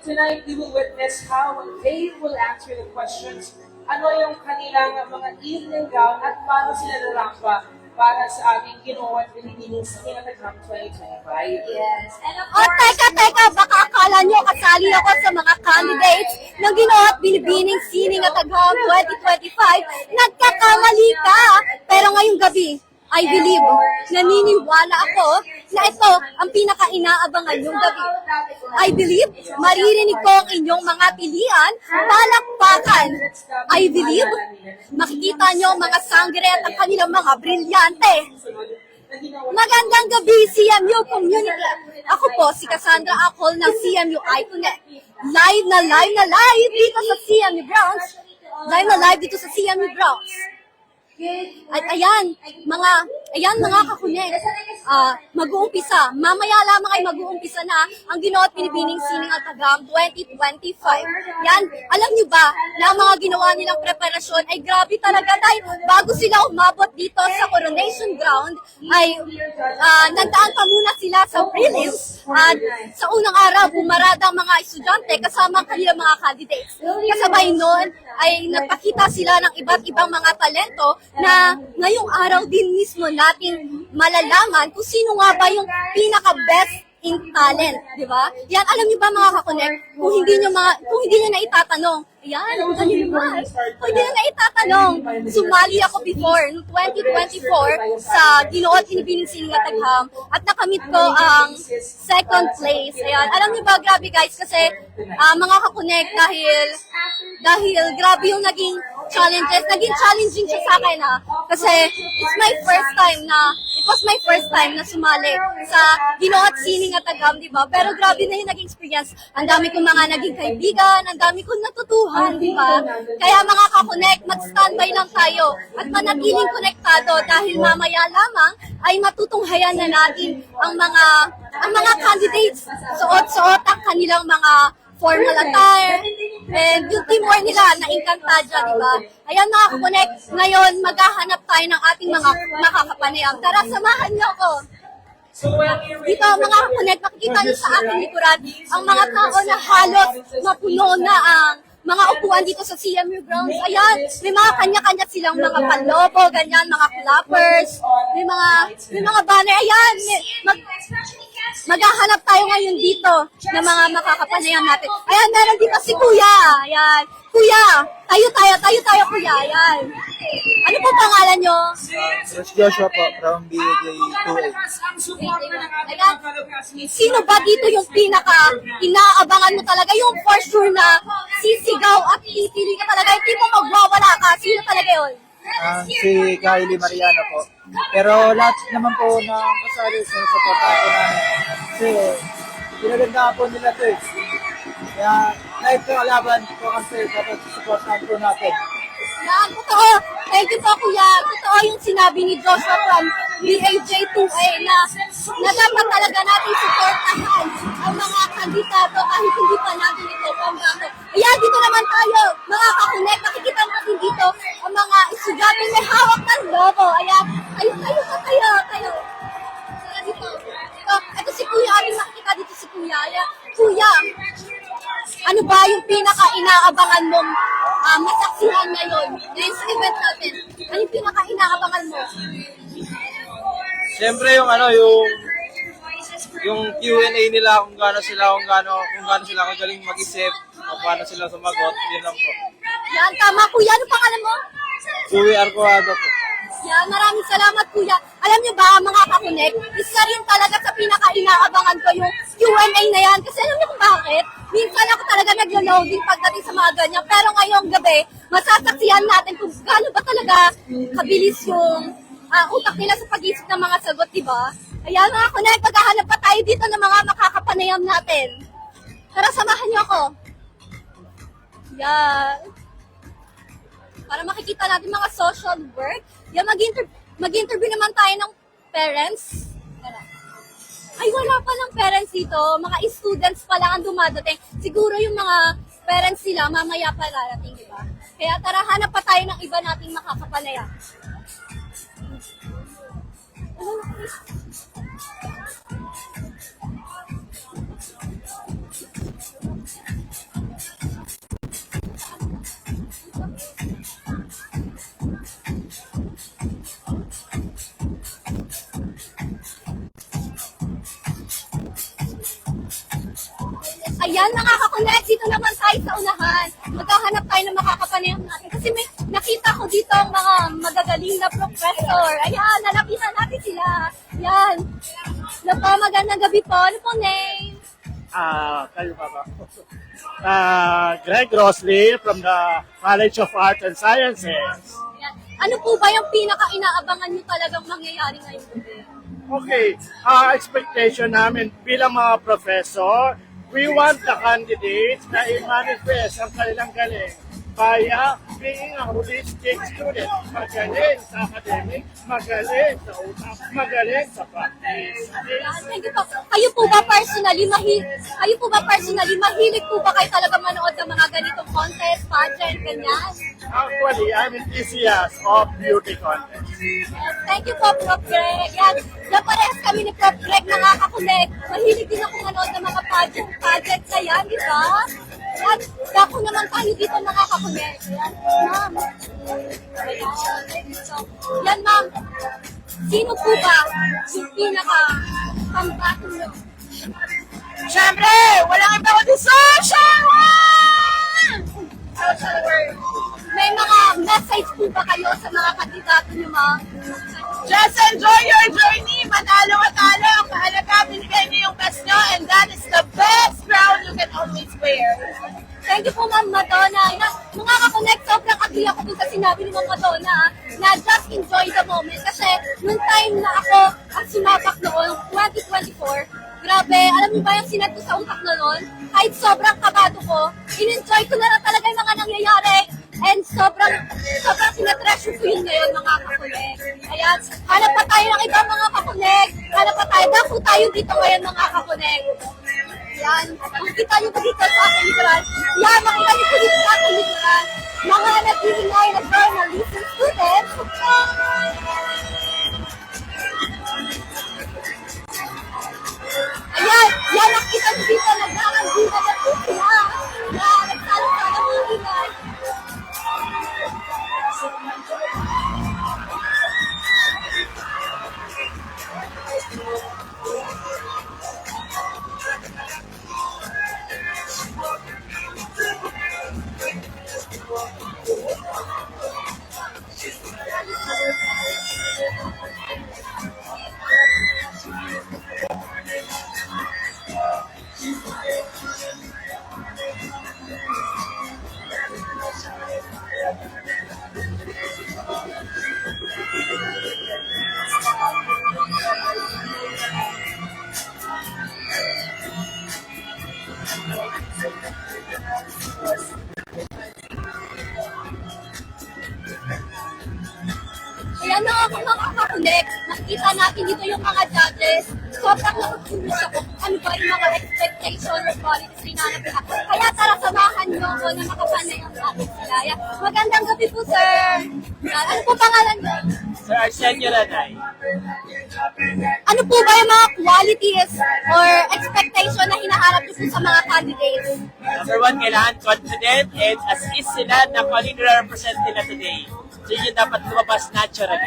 tonight we will witness how they will answer the questions, ano yung kanilang mga evening gown at paano sila narampa para sa ating ginoon Pilipinas Tinatagam 2025. Yes. And teka, baka akala nyo kasali ako sa mga candidates ng Ginoon Binibining Sining at Tagham 2025. Nagkakamali ka! Pero ngayong gabi, I believe, naniniwala ako na ito ang pinaka-inaabangan yung gabi. I believe, maririnig ko ang inyong mga pilihan, palakpakan. I believe, makikita nyo ang mga sangre at ang kanilang mga brilyante. Magandang gabi, CMU Community. Ako po, si Cassandra Acol ng CMU Iconet. Live na live dito sa CMU Browns. Live na live dito sa CMU Browns. At ayan, mga kakunek, mag-uumpisa. Mamaya lamang ay mag-uumpisa na ang Ginoon Binibining Sining at Tagham 2025. Yan, alam nyo ba na ang mga ginawa nilang preparasyon ay grabe talaga dahil bago sila umabot dito sa Coronation Ground ay nagdaan pa muna sila sa prelims at sa unang araw bumarada ang mga estudyante kasama ang kanilang mga candidates. Kasabay noon ay nagpakita sila ng iba't ibang mga talento na ngayong araw din mismo natin malalaman kung sino nga ba yung pinaka-best in talent, di ba? Yan, alam niyo ba mga kakonek, kung hindi niyo na itatanong, yan, kung hindi niyo na itatanong, sumali ako before, noong 2024, sa Ginoon Binibining Sining at Tagham, at nakamit ko ang second place. Ayan, alam niyo ba, grabe guys, kasi mga kakonek, dahil grabe yung naging challenges, naging challenging siya sa akin kasi it was my first time na sumali sa Ginoon Sining at Tagham, di ba? Pero grabe na yung naging experience. Ang dami kong mga naging kaibigan, ang dami kong natutuhan, di ba? Kaya mga kakonek, mag-standby lang tayo at manatiling konektado dahil mamaya lamang ay matutunghayan na natin ang mga candidates. Suot-suot ang kanilang mga formal attire, and yung teamwork nila, na-inkantadya, di ba? Ayan mga kakonek, ngayon maghahanap tayo ng ating mga makakapanayam. Tara, samahan niyo ako. Dito mga kakonek, makikita niyo sa ating likuran ang mga tao na halos mapuno na ang mga upuan dito sa CMU Grounds. Ayan, may mga kanya-kanya silang mga panlobo, ganyan, mga clappers, may mga banner. Ayan, maghahanap tayo ngayon dito ng mga makakapanayam natin. Ayan, meron dito si Kuya. Ayan. Kuya, tayo Kuya. Ayan. Ano po pangalan nyo? Joshua po, from BJ2A. Ayan. Sino ba dito yung pinaka-inaabangan mo talaga? Yung for sure na sisigaw at pipili ka talaga. Hindi mo magwawala ka. Sino talaga yun? Si Kylie Mariano po. Pero lahat naman po na kasali sa supportan po namin. Kasi pinaganda po nila ito eh. Kaya kahit po alaban po kasi dapat supportan po natin. Yan, totoo. Thank you po, Kuya. Totoo yung sinabi ni Joshua from BAJ2A na dapat talaga natin supportahan ang mga kandidato kahit hindi pa natin ito pambato. Ayan, dito naman tayo, mga kakunek. Makikita natin dito ang mga estudyante may hawak ng logo. Ayan, tayo. Dito. Ito si Kuya. Ating makikita dito si Kuya. Ayan, Kuya, ano ba yung pinaka-inaabangan mong masaksihan ngayon sa event natin? Ano yung pinaka-inaabangan mo? Siyempre yung Q&A nila kung gaano sila kagaling mag-isip, kung paano sila sumagot, yun lang po. Yan, tama Kuya. Ano pangalan mo? Joey Arcoado po. Yan, maraming salamat Kuya. Alam niyo ba mga kakunek, isa rin talaga sa pinaka-inaabangan ko yung Q&A na yan. Kasi alam niyo kung bakit? Minsan ako talaga naglo-loading pagdating sa mga ganyan. Pero ngayong gabi, masasaksihan natin kung gaano ba talaga kabilis yung utak nila sa pag-isip ng mga sagot, di ba? Ayan mga kunek, paghahanap pa tayo dito ng mga makakapanayam natin. Tara, samahan niyo ako. Yan. Para makikita natin mga social work. Yan, mag-interview naman tayo ng parents. Ay, wala pa ng parents dito. Mga students pa lang ang dumadating. Siguro yung mga parents sila, mamaya pa darating, di ba? Kaya tara, hanap pa tayo ng iba nating makakapanayam. Ayan, mga kakunex, dito naman tayo sa unahan. Maghahanap tayo ng makakapanayam natin. Kasi may nakita ko dito ang mga magagaling na professor. Ayan, nalapitan natin sila. Ayan. Ano po, magandang gabi po. Ano po name? Kayo ba ba? Greg Rosley from the College of Art and Sciences. Ayan. Ano po ba yung pinaka-inaabangan nyo talagang mangyayari ngayong gabi? Okay, expectation namin bilang mga professor, we want the candidates na i-manifest ang kanilang galing via being a holistic student. Magaling sa academic, magaling sa utak, magaling sa practice. Okay? Ayan, thank you po. Kayo po ba personally, mahilig po ba kayo talaga manood ng mga ganitong contest, pageant, ganyan? Actually, I'm enthusiast of beauty contest. Thank you po, Prof. Greg. Yan, parehas kami ni Prof. Greg, mga kakulik. Mahilig din ako manood ng mga pageant na yan, di ba? Yan, dako naman tayo dito, mga kakulik. Yan, ma'am. Yan, ma'am. Sino po ba yung pinaka-pambato nyo? Siyempre, walang iba kundi social work! Social work. May mga message po ba kayo sa mga kandidato nyo, ma'am? Just enjoy your journey. Manalo at talo. Ang mahalaga, binigay niyo yung best nyo, and that is the best crown you can always wear. Thank you po, Ma'am Madonna. Mga kakonect, sobrang agree ako dun sa sinabi ni Ma'am Madonna na just enjoy the moment. Kasi nung time na ako ang sumabak noon, 2024, grabe, alam mo ba yung sinat ko sa utak noon? Kahit sobrang kabado ko, in-enjoy ko na lang talaga yung mga nangyayari. And sobrang sinatreasure ko yun ngayon, mga kakuleg. Ayan, hanap pa tayo ng ibang mga kakuleg. Hanap pa tayo, dako tayo dito ngayon, mga kakuleg. Yan, makikita niyo po dito sa aking likuran. Yan, makikita niyo po dito sa aking likuran. Mga nag-iingay na journalism students. Ayan, yan, nakikita niyo dito, nagkakandina na po sila. Yan, nagsalo-salo mga ingay. Ayan mga kakulik, nakita natin dito yung mga judges. Sobrang nakakulush ako ano ba yung mga expectation or qualities rinanap nila. Kaya tara, samahan nyo ako na makapanayang natin sila. Ayan. Magandang gabi po, sir. Ayan. Ano po pangalan nyo? Sir Arsenio Lanay. Ano po ba yung mga qualities or expectation na hinaharap nyo po sa mga candidates? Number one, kailangan confident and as is sila na kung ano yung represent nila today. So yun dapat lumabas naturally.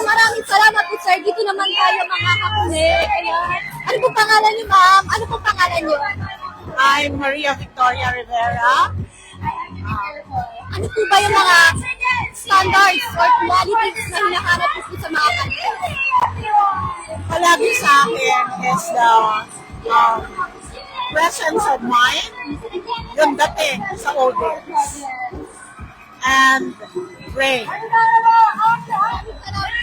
Maraming salamat po, sir. Dito naman tayo, mga kakulik. Ayan. Ano po pangalan niyo, ma'am? Ano po pangalan niyo? I'm Maria Victoria Rivera. Ano po ba yung mga standards or qualities na hinahanap po sa mga candidates? Palagi sa akin is the presence of mind, yung dating sa audience, and brain.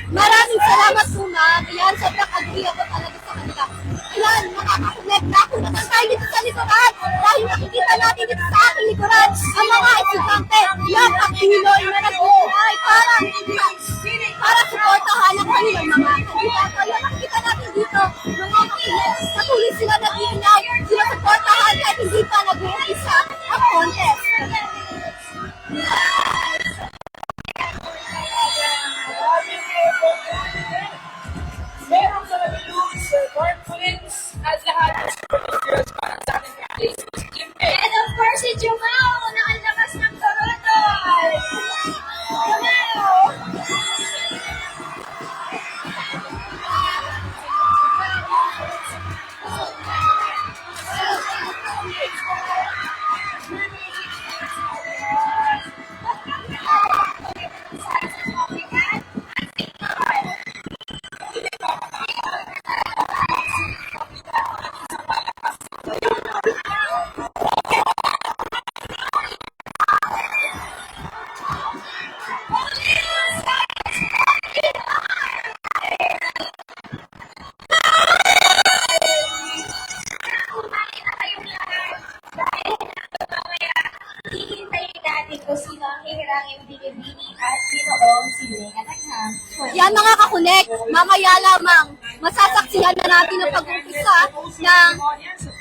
Maraming salamat po, ma'am. Ayan, sobrang agree ako talaga sa kanila. Ayan, makakakulit na ako naman tayo dito sa likuran. Dahil nakikita natin dito sa aking likuran ang mga estudyante na Pinoy na nag-uulay para suportahan ang kanilang mga kandidato. Ayan, nakikita natin dito mga kakulit. Patuloy sila nag-iingay. Sila suportahan kahit hindi pa nag-uulisa ang contest. Meron ka na sir, confidence at lahat ng skills para sa ating practice. And of course, si Jumao na ang lakas ng Toronto! Jumao! Hihintayin natin kung sino ang hihirangin binibini at ginoong sining at agham. Yan mga kakunek, mamaya lamang masasaksihan na natin ang pag-umpisa ng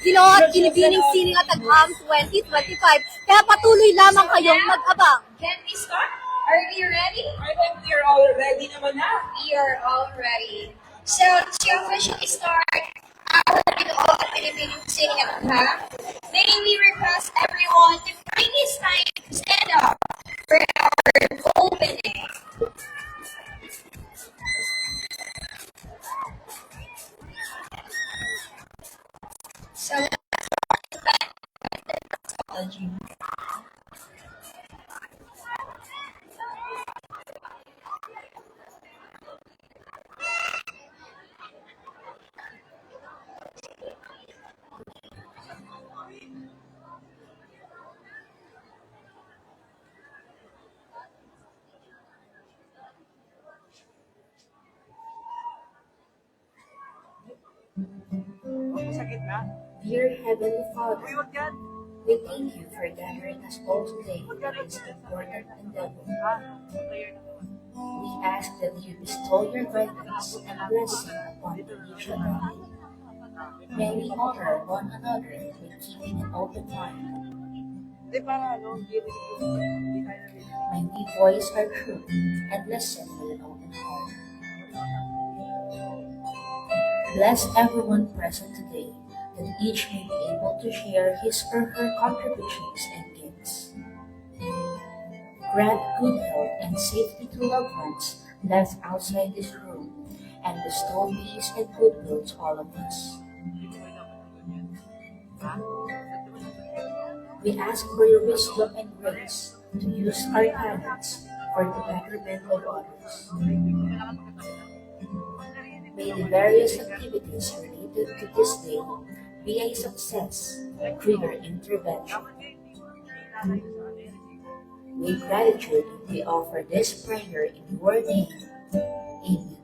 Ginoon Binibining Sining at Agham 2025. Kaya patuloy lamang kayong mag-abang. Can we start? Are we ready? I think we are all ready naman na. We are all ready. So, to officially start our Ginoong Binibining Sining at Agham, may we request everyone to bring his time to stand up for our opening. So, Dear Heavenly Father, we thank you for gathering us all today for this important endeavor. We ask that you bestow your guidance and blessing upon each other. May we honor one another with keeping an open mind. May we voice our truth and listen with an open heart. Bless everyone present today, that each may be able to share his or her contributions and gifts. Grant good health and safety to loved ones left outside this room, and bestow peace and goodwill to all of us. We ask for your wisdom and grace to use our talents for the betterment of others. May the various activities related to this day be a success through your intervention. With gratitude, we offer this prayer in your name. Amen.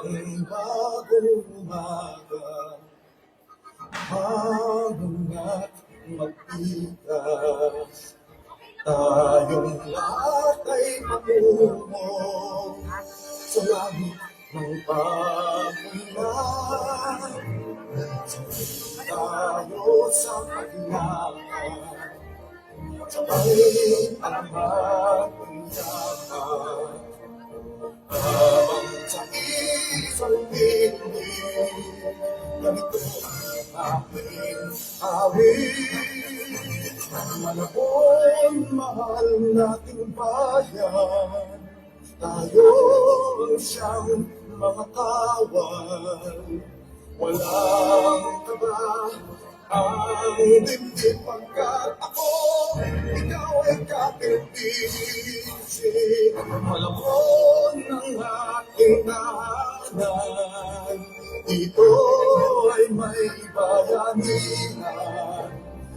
Ang bagong umaga, magungat magtikas, tayong lahat ay patungo sa langit ng pag-ulan. Tayo sa paglakad, sabay alamat ng dapat. Habang sa isang bibig, ganito ang aking awit. Malabon, mahal nating bayan, tayo ang siyang mga kawan. Walang kaba ang dibdib pagkat ako, ikaw ay kapitisi. Malabon ng ating tahanan, dito ay may bayanihan.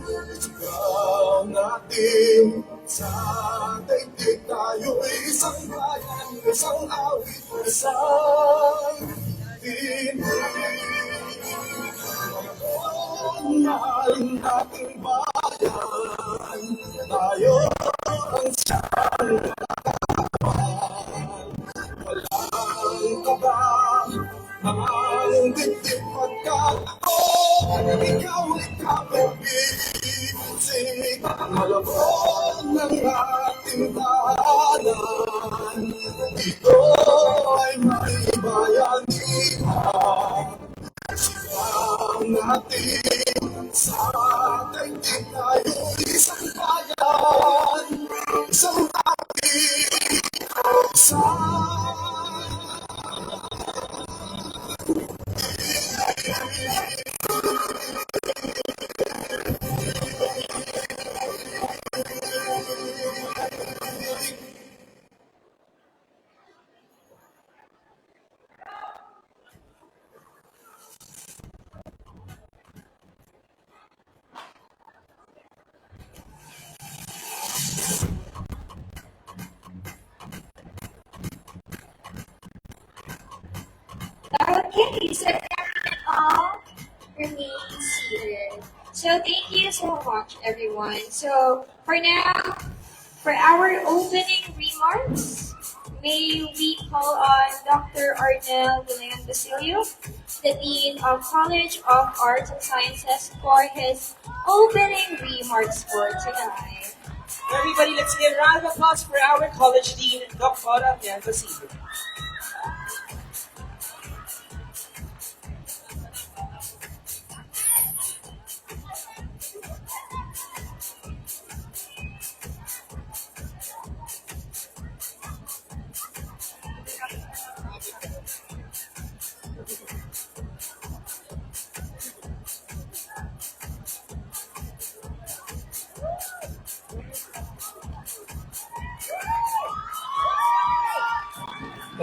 Ikaw natin sa daigdig, tayo'y isang bayan, isang awit, isang tinig. Mahal nating bayan, tayo ang siyang walang kaba ang dibdib pagkat ako, ikaw ay kapag-ibig. Malabon ng ating tahanan, dito ay may bayanihan. Sigaw natin sa daigdig, tayo isang bayan, isang ating isang Okay, so everyone all remains seated. So thank you so much, everyone. So for now, for our opening remarks, may we call on Dr. Arnel Villan Basilio, the Dean of College of Arts and Sciences, for his opening remarks for tonight. Everybody, let's give a round of applause for our College Dean, Dr. Arnel Basilio.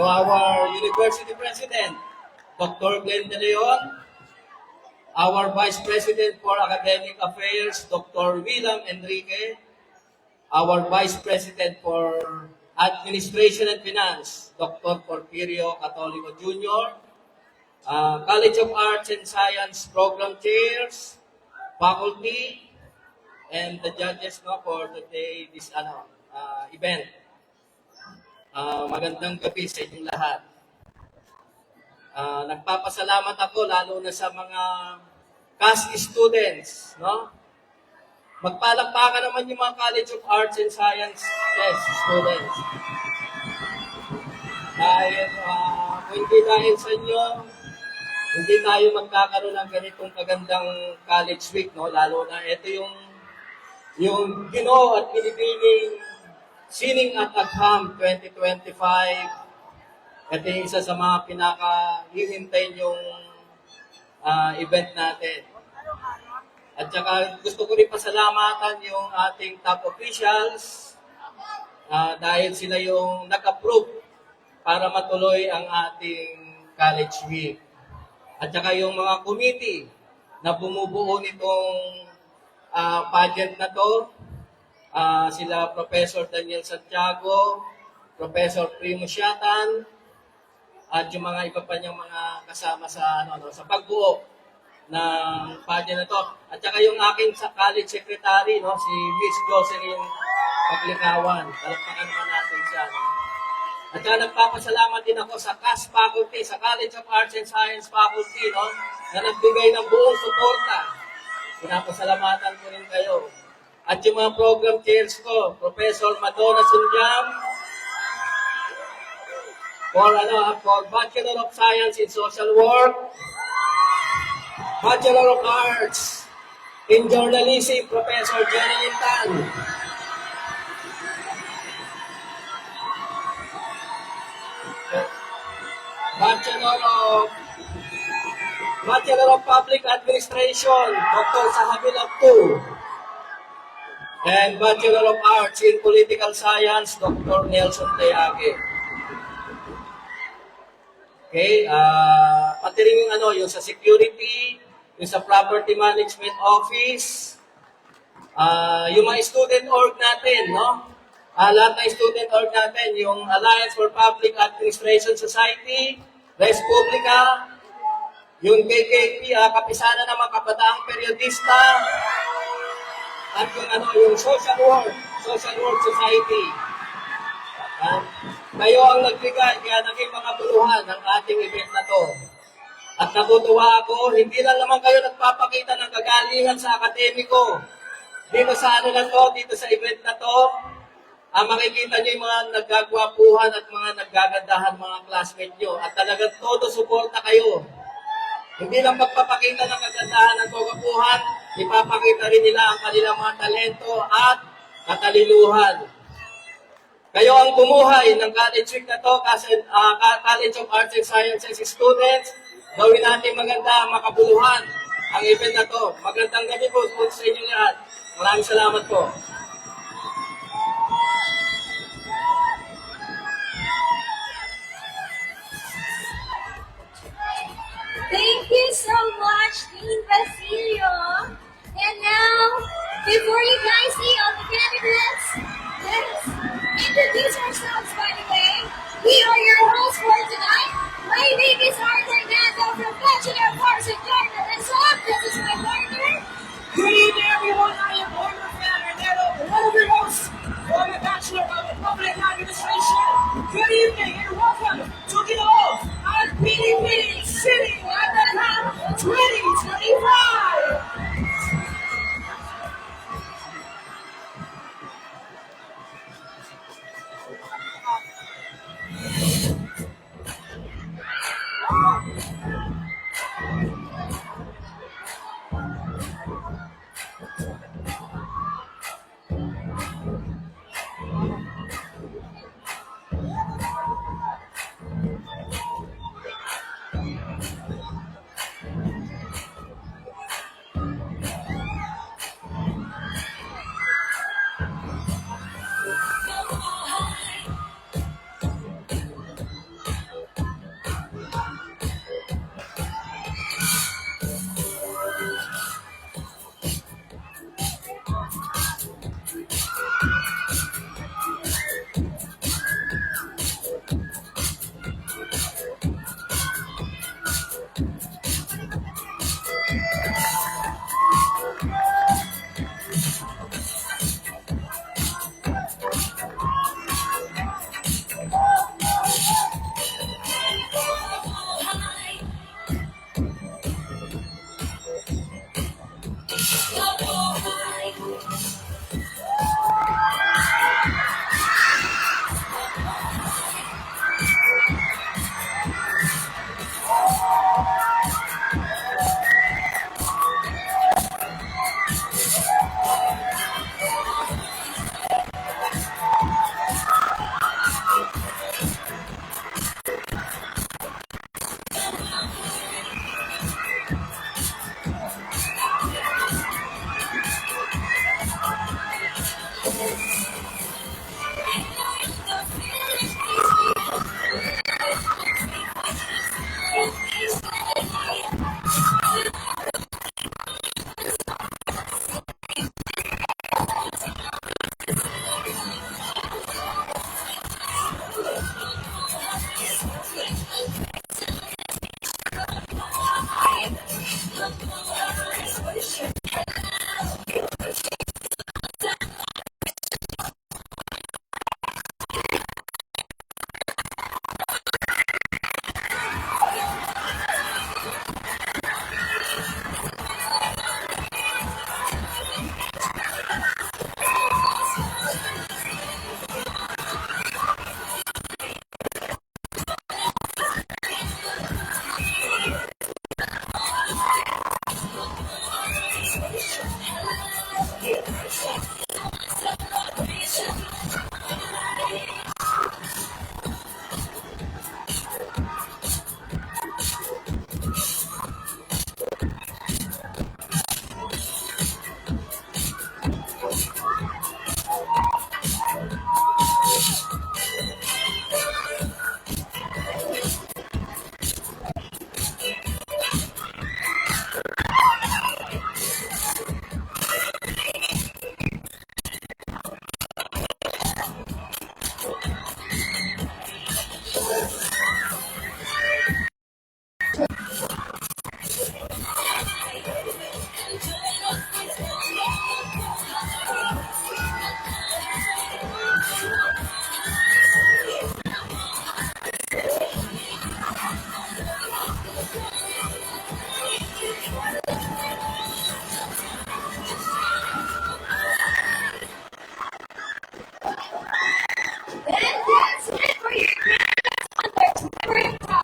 To our University President, Dr. Glenn De Leon, our Vice President for Academic Affairs, Dr. William Enrique, our Vice President for Administration and Finance, Dr. Porfirio Catolico Jr., College of Arts and Science Program Chairs, Faculty, and the judges for today, this event. Magandang gabi sa inyong lahat. Nagpapasalamat ako lalo na sa mga CAS students, no? Magpalakpakan naman yung mga College of Arts and Science students. Dahil kung hindi dahil sa inyo, hindi tayo magkakaroon ng ganitong kagandang college week, no? Lalo na ito yung ginoo at pinipiling Sining at Agham 2025. Ito yung isa sa mga pinaka-hihintay yung event natin. At saka gusto ko rin pasalamatan yung ating top officials dahil sila yung nag-approve para matuloy ang ating college week. At saka yung mga committee na bumubuo nitong pageant na to, sila Professor Daniel Santiago, Professor Primo Siatan, at yung mga iba pa niyang mga kasama sa sa pagbuo ng pageant na to. At saka yung aking college secretary, si Miss Jocelyn Paglikawan. Palakpakan naman natin siya. At saka nagpapasalamat din ako sa CAS Faculty, sa College of Arts and Science Faculty, na nagbigay ng buong suporta. Pinapasalamatan ko rin kayo. At yung mga program chairs ko, Professor Madonna Sunjam, for Bachelor of Science in Social Work, Bachelor of Arts in Journalism, Professor Jenny Tan, Bachelor of Public Administration, Dr. Sahabil Abdu. And Bachelor of Arts in Political Science, Dr. Nelson Teage. Okay, pati rin yung yung sa security, yung sa property management office, yung mga student org natin, no? Lahat ng student org natin, yung Alliance for Public Administration Society, Res Publica, yung KKP, Kapisanan ng mga Kabataang Periodista, at yung Social Work Society. Kayo ang nagbigay, kaya naging mga buluhan ng ating event na to. At natutuwa ako, hindi lang naman kayo nagpapakita ng kagalingan sa akademiko. Dito sa dito sa event na to, makikita nyo yung mga naggagwapuhan at mga naggagandahan mga classmate nyo. At talagang todo suporta kayo. Hindi lang pagpapakita ng kagandahan ng kagapuhan, ipapakita rin nila ang kanilang mga talento at katalinuhan. Kayo ang bumuhay ng College Week na to kasi College of Arts and Sciences students. Gawin natin maganda, makabuluhan ang event na to. Magandang gabi po sa inyo lahat. Maraming salamat po. Thank you so much, Dean Basilio. And now, before you guys see all the candidates, let's introduce ourselves, by the way. We are your hosts for tonight. My name is Arthur Nando from Bachelor of Arts in Journalism. This is my partner. Good evening, everyone. I am Arthur Fernando, one of your hosts for the Bachelor of Public Administration. Good evening and welcome to the all at PDP City at the Camp 2025. That's it for your grades on their time.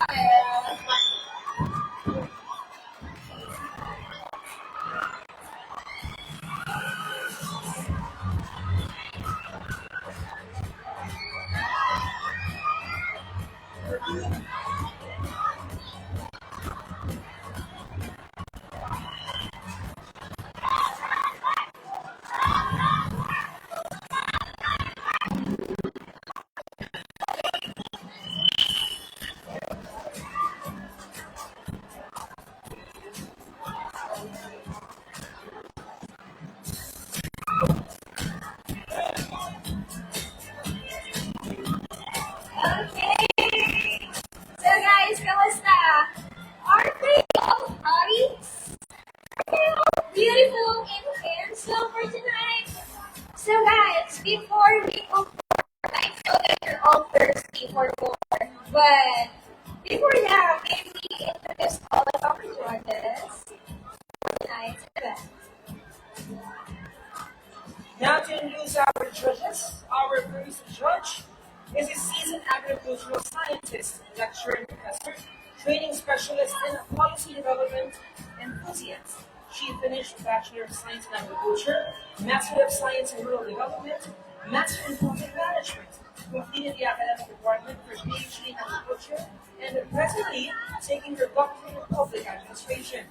Okay. So guys, kamusta? Are we all hotty? Beautiful and handsome for tonight. So guys, before we go forward, I know that you're all thirsty for more. But before that, maybe we introduce all of our judges tonight's event. Now to introduce our judges, our first judge is a seasoned agricultural scientist, lecturer, and professor, training specialist in policy development enthusiast. She finished Bachelor of Science in Agriculture, Master of Science in Rural Development, Master in Public Management, completed the academic requirement for PhD in Agriculture, and presently taking her doctorate in Public Administration.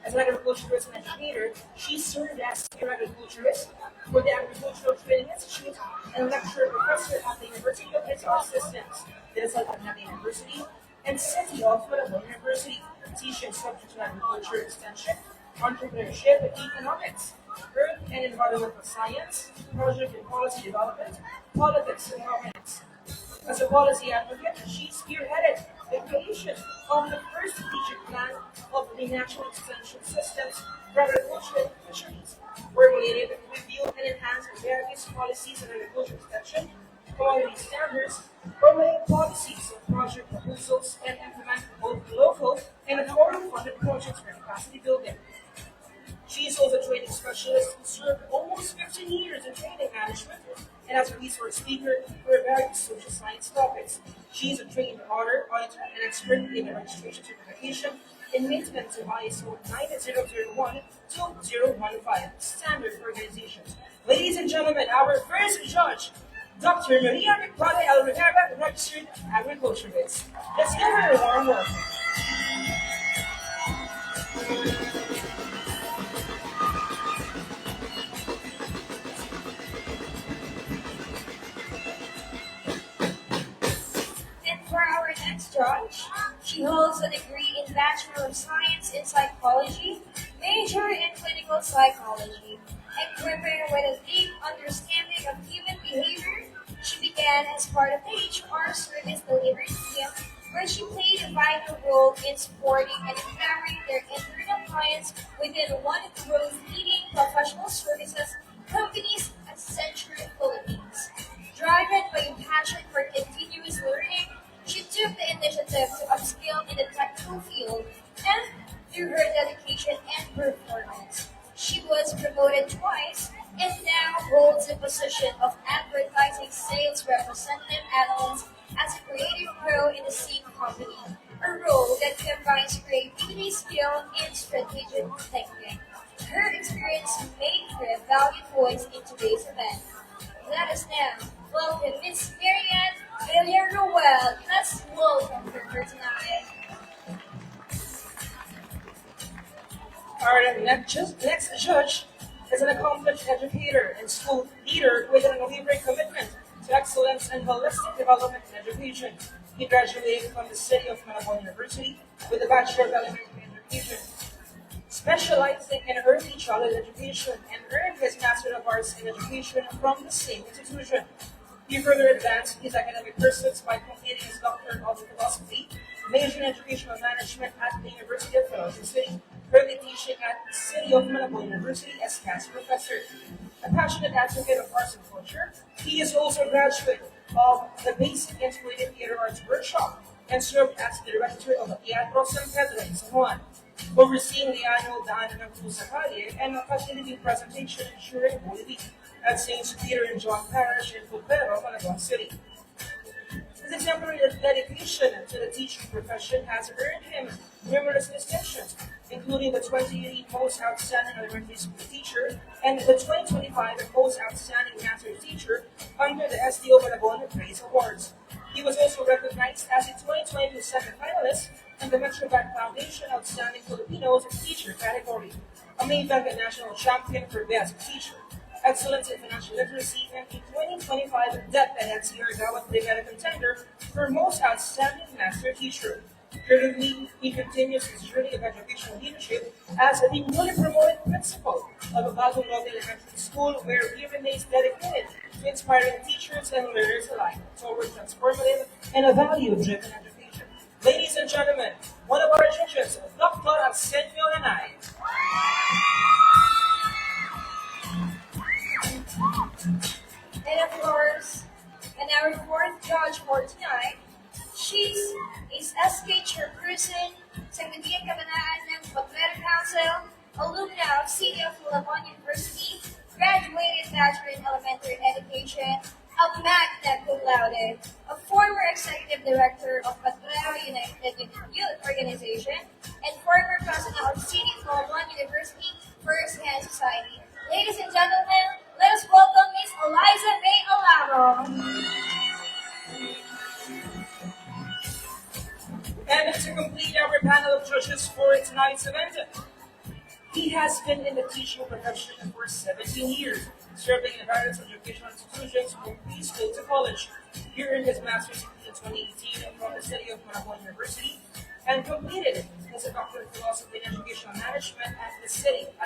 As an agriculturist and educator, she served as senior agriculturist for the Agricultural Training Institute and lecturer professor at the University of Rizal Systems, Rizal University, and City of Manila University, teaching subjects in agriculture extension, entrepreneurship, and economics, earth and environmental science, project and policy development, politics and governance. As a policy advocate, she spearheaded the creation of the first strategic plan of the National Extension Systems for Agriculture and Fisheries, formulated, reviewed, and enhanced various policies in agriculture extension, quality standards, formulate policies of project proposals, and implement both local and foreign-funded projects for capacity building. She is also a training specialist who served almost 15 years in training management and as a resource speaker for various social science topics. She is a trained auditor and expert in the registration certification and maintenance of ISO 9001-2015 standard organizations. Ladies and gentlemen, our first judge, Dr. Maria Victoria El Rivera, registered agriculturist. Let's give her a warm welcome. For our next judge, she holds a degree in Bachelor of Science in Psychology, major in Clinical Psychology. Equipping with a deep understanding of human behavior, she began as part of the HR service delivery team, where she played a vital role in supporting and empowering their internal clients within one of the world's leading professional services companies at Century Philippines. Driven by a passion for continuous learning, she took the initiative to upskill in the technical field, and through her dedication and performance, she was promoted twice and now holds the position of advertising sales representative analyst as a creative pro in the same company, a role that combines creativity, skill, and strategic thinking. Her experience made her a valued voice in today's event. Let us now welcome Miss Marianne Villarroel. Let's welcome her tonight. Our next judge is an accomplished educator and school leader with an unwavering commitment to excellence and holistic development in education. He graduated from the City of Manila University with a Bachelor of Elementary Education, specializing in early childhood education, and earned his Master of Arts in Education from the same institution. He further advanced his academic pursuits by completing his Doctor of Philosophy, major in Educational Management at the University of Philippine City, currently teaching at the City of Malabo University as past professor. A passionate advocate of arts and culture, he is also a graduate of the Basic Integrated Theater Arts Workshop and served as the director of the Teatro San Pedro in San Juan, overseeing the annual Daanan ng Pusa Calle and a facility presentation during Holy Week at St. Peter and John Parish in Pupero, Malabon City. His exemplary dedication to the teaching profession has earned him numerous distinctions, including the 2080 Most Outstanding Elementary School Teacher and the 2025 Most Outstanding Master Teacher under the SDO Malabon Praise Awards. He was also recognized as a 2022 semi-finalist in the Metrobank Foundation Outstanding Filipinos Teacher category, a Maybank National Champion for Best Teacher, Excellence in Financial Literacy, and a 2025 DepEd NCR Gawat Brigada Contender for Most Outstanding Master Teacher. Currently, he continues his journey of educational leadership as the newly promoted principal of a Bagong Lote Elementary School, where he remains dedicated to inspiring teachers and learners alike toward transformative and a value-driven education. Ladies and gentlemen, one of our judges, Dr. Arsenio Nanay. And of course, and our fourth judge for tonight, she's SK Chairperson sa Median Kabanaan ng Baglera Council, alumna of City of Malabon University, graduated Bachelor in Elementary Education, a magna cum laude, a former Executive Director of Baglera United Youth Organization, and former President of City of Malabon University First Hand Society. Ladies and gentlemen, let us welcome Ms. Eliza May Alaro. And to complete our panel of judges for tonight's event, he has been in the teaching profession for 17 years, serving in various educational institutions from preschool to college. He earned his master's in 2018 from the City of Malabon University and completed his Doctor of Philosophy in Educational Management at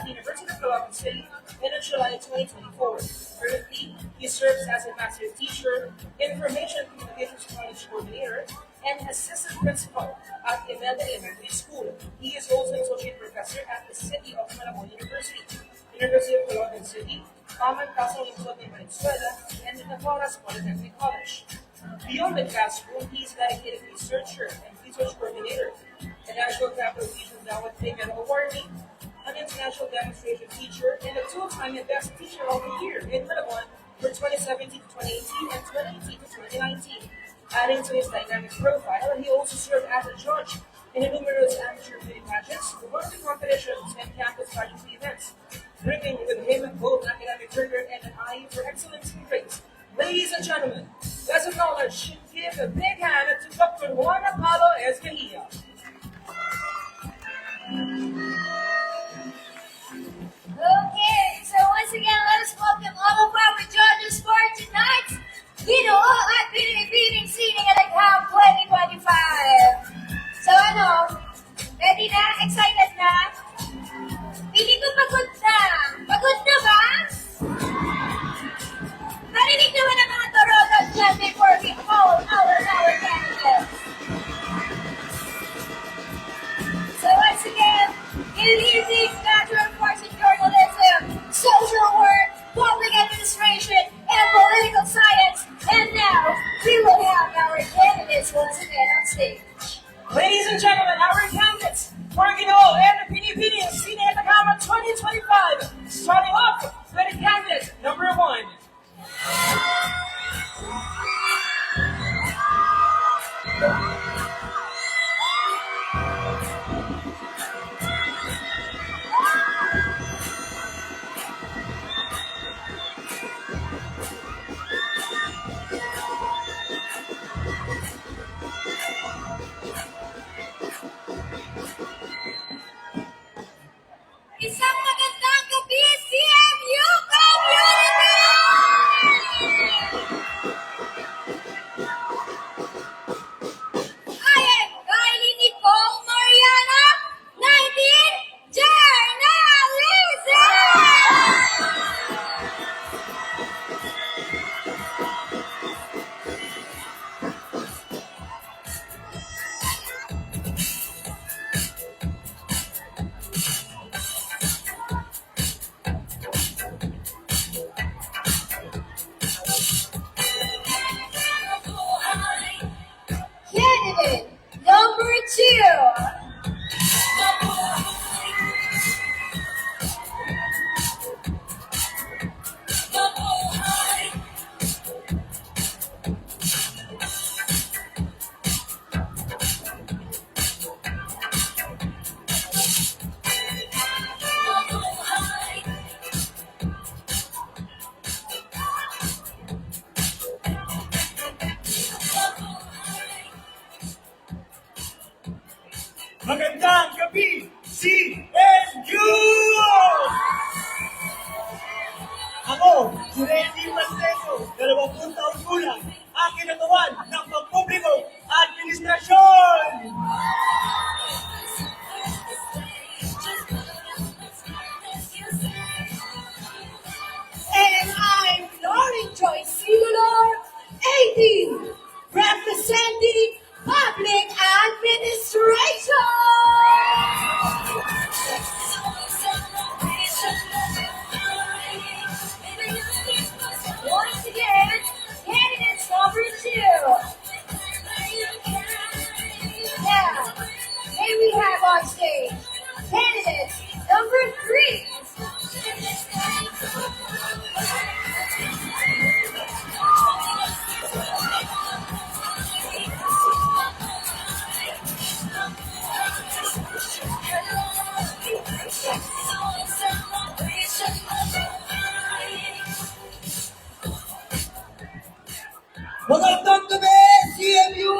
the University of Philippine City in July 2024. Currently, he serves as a master teacher, information communications knowledge coordinator, and assistant principal at Imelda Elementary School. He is also an associate professor at the City of Malabon University, University of Philippine City, Common Castle in Valenzuela, and the Navarras Polytechnic College. Beyond the classroom, he is dedicated researcher and research coordinator, a National Capital Region Dawat Brigada awardee, an international demonstration teacher, and a two-time Best Teacher of the Year in Malabon for 2017 to 2018 and 2018 to 2019. Adding to his dynamic profile, he also served as a judge in numerous amateur beauty pageants, rugby competitions, and campus pageantry events, bringing with him both academic rigor and an eye for excellence in grades. Ladies and gentlemen, let's acknowledge and give a big hand to Dr. Juan Apollo Escalilla. Okay, so once again, let us welcome all of our judges for tonight's Ginoo at Binibining Sining at Agham 2025. So ready na? Excited na? Pili ko pagod na. Pagod na ba? Narinig naman ang mga torogan dyan before we call our candidates. So once again, in leading Bachelor of Arts in Journalism, Social Work, Public Administration, and Political Science. And now, we will have our candidates once again on stage. Ladies and gentlemen, our candidates for Ginoo and the Pinipini Sine at Agham 2025. Starting off with candidate number 1. Magandang gabi, CNU! Ako, si Randy Pasteco, 20 taong gulang, ang kinagawan ng pagpubliko administrasyon! And I'm Lauren Joyce Sinulor, 18, representing Public Administration! Once again, candidates number 2. Now, may we have on stage candidates number 3. Magandang gabi, CMU!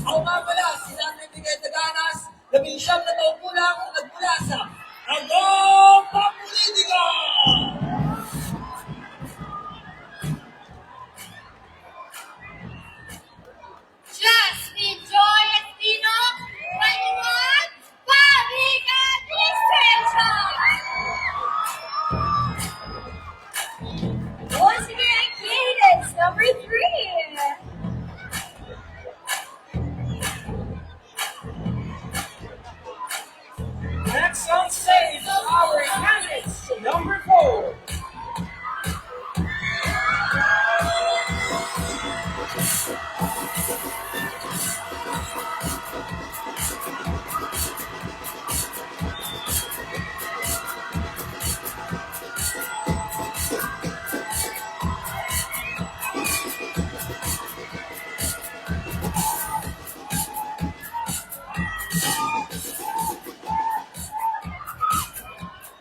Ako nga pala, si Dante Miguel Taganas, 19 na taong gulang nagmula sa Agong Papolitika! Jasmine Joy Espino, 21, Public Administration! Once again, candidates number 3. Next on stage, our candidates, number 4.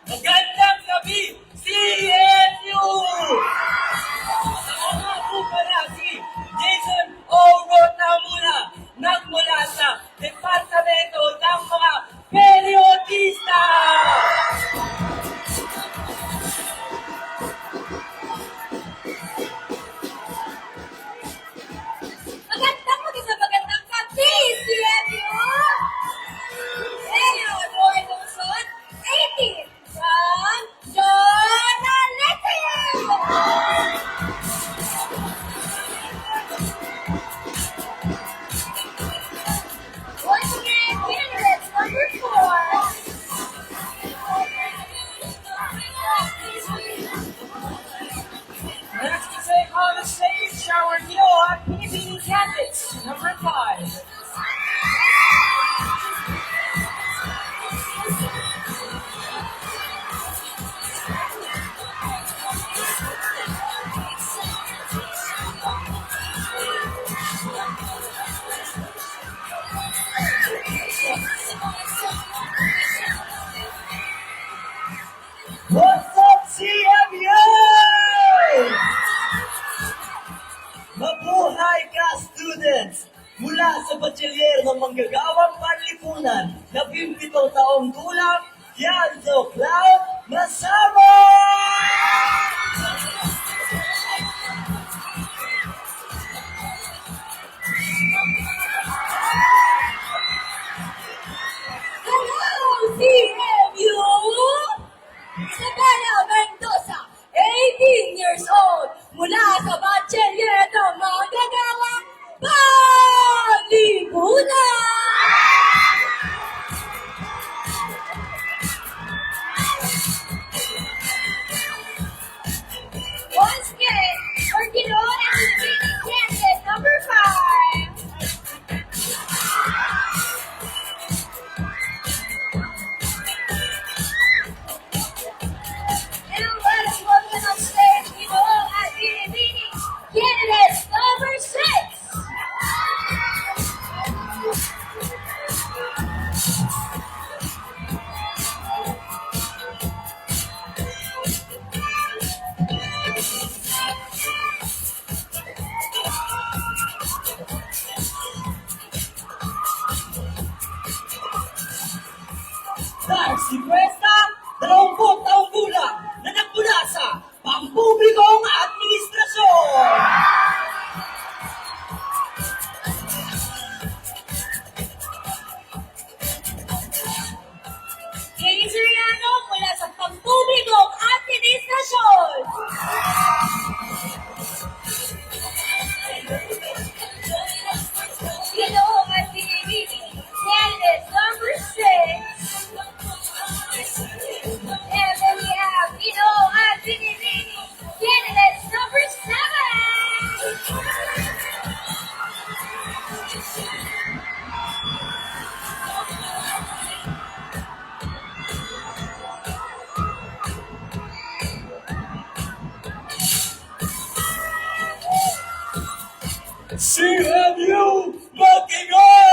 Magandang gabi, CNU! Ako nga po pala si Jason O. Rotamuna, nagmula sa Departamento ng mga Periodista! Magandang gabi, CMU! Ngayon, mo itong suot, 18, from Journalism! Once again, candidates number 4. Next to take on the stage, our new PBB candidates, number 5. What's up, CMU? Mabuhay ka, students! Mula sa Bachelier ng Manggagawang Panlipunan, 17 taong gulang, Yanzo Cloud Masamo! Hello, CMU! Isabella Mendoza, 18 years old, mula sa Bachelier ng Manggagawang Panlipunan! si Presta, 20 taong gulang na nagmula sa pampublikong administrasyon. Katie Soriano mula sa pampublikong administrasyon. Ginoong at Pinibini, candidate number 6. And then we have Ginoong at Pinibini, candidate number 7. CMU mag-ingay!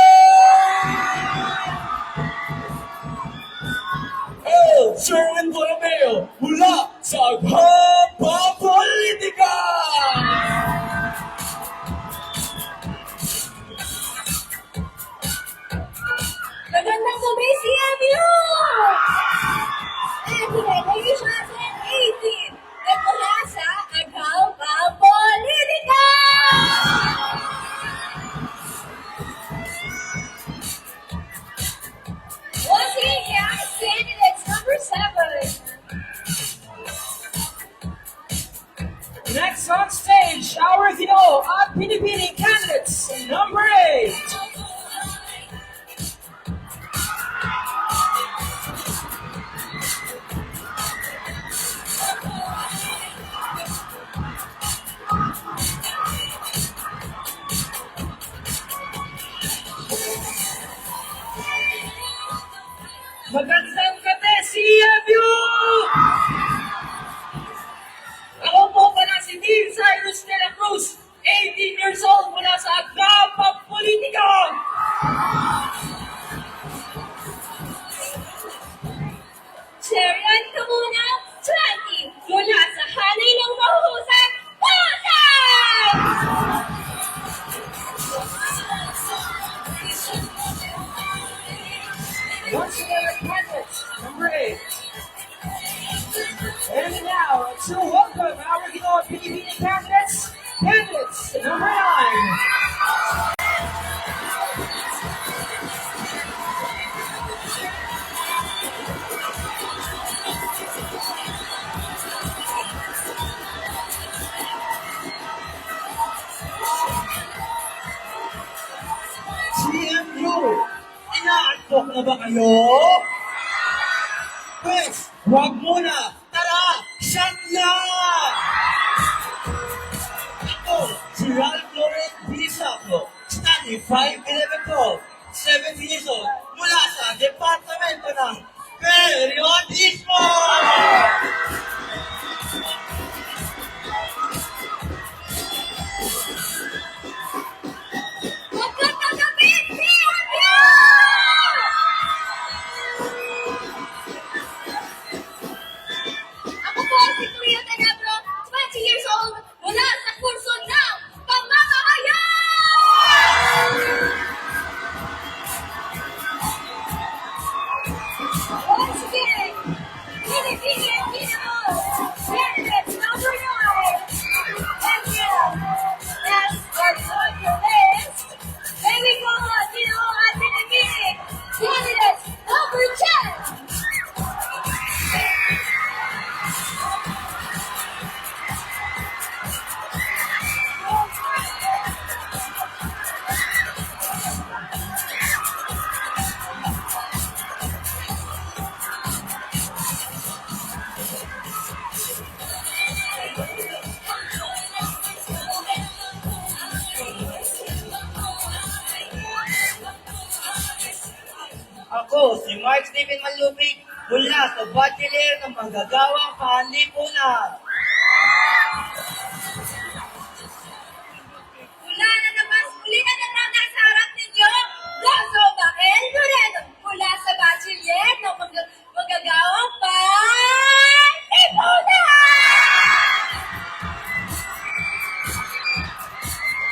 Sherwin Borromeo mula sa Aghampa Politika! Magandang gabi, CMU! And congratulations at 18 at mula sa Aghampa Politika! Once again, guys, candidates number 7. Next on stage, our Ginoo at Pinipini candidates number 8. Magandang gabi, CMU! Ako po pala si Dean Cyrus de la Cruz, 18 years old mula sa Aghampa Politika! Sharon Kamuna, 20, mula sa Hanay ng Mahuhusay, Pasay! Once again, candidates number 8. And now, to welcome our Ginoo at Pinipini candidates number 9. CMU, inaantok na ba kayo? Pwes, huwag muna! Tara, shot yan! Ako, si Ralph Lauren Bilisaco, standing 5'11 tall, 17 years old, mula sa Departamento ng Periodismo! Magandang gabi, CMU! Ako po si Cleo Tenebro, 20 years old, mula sa kurso ng pamamahayag! Once again, Pinipini at Ginoo, candidates number 9. And yes, that's on your list. May we call on Ginoo at Pinipini, candidates number 10. Ako, si Mark Stephen Malupig, mula sa Bachelor ng Manggagawang Panlipunan. Mula na naman, muli na nasa harap ninyo, Lazo Bael Loredo, mula sa Bachiller ng Magagawang Panlipunan!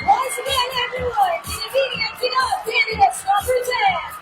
Once again, everyone, Pinipini at Ginoo, candidates number 10.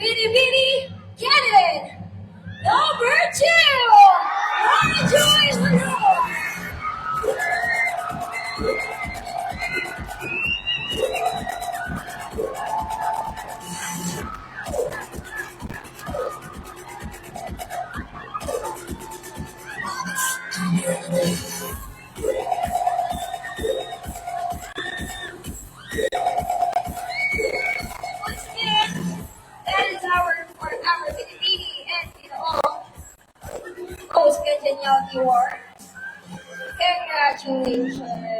Binibini candidate number 2, Joy Lalo. Once again, that is for our Binibini and Post Congeniality Award. Congratulations.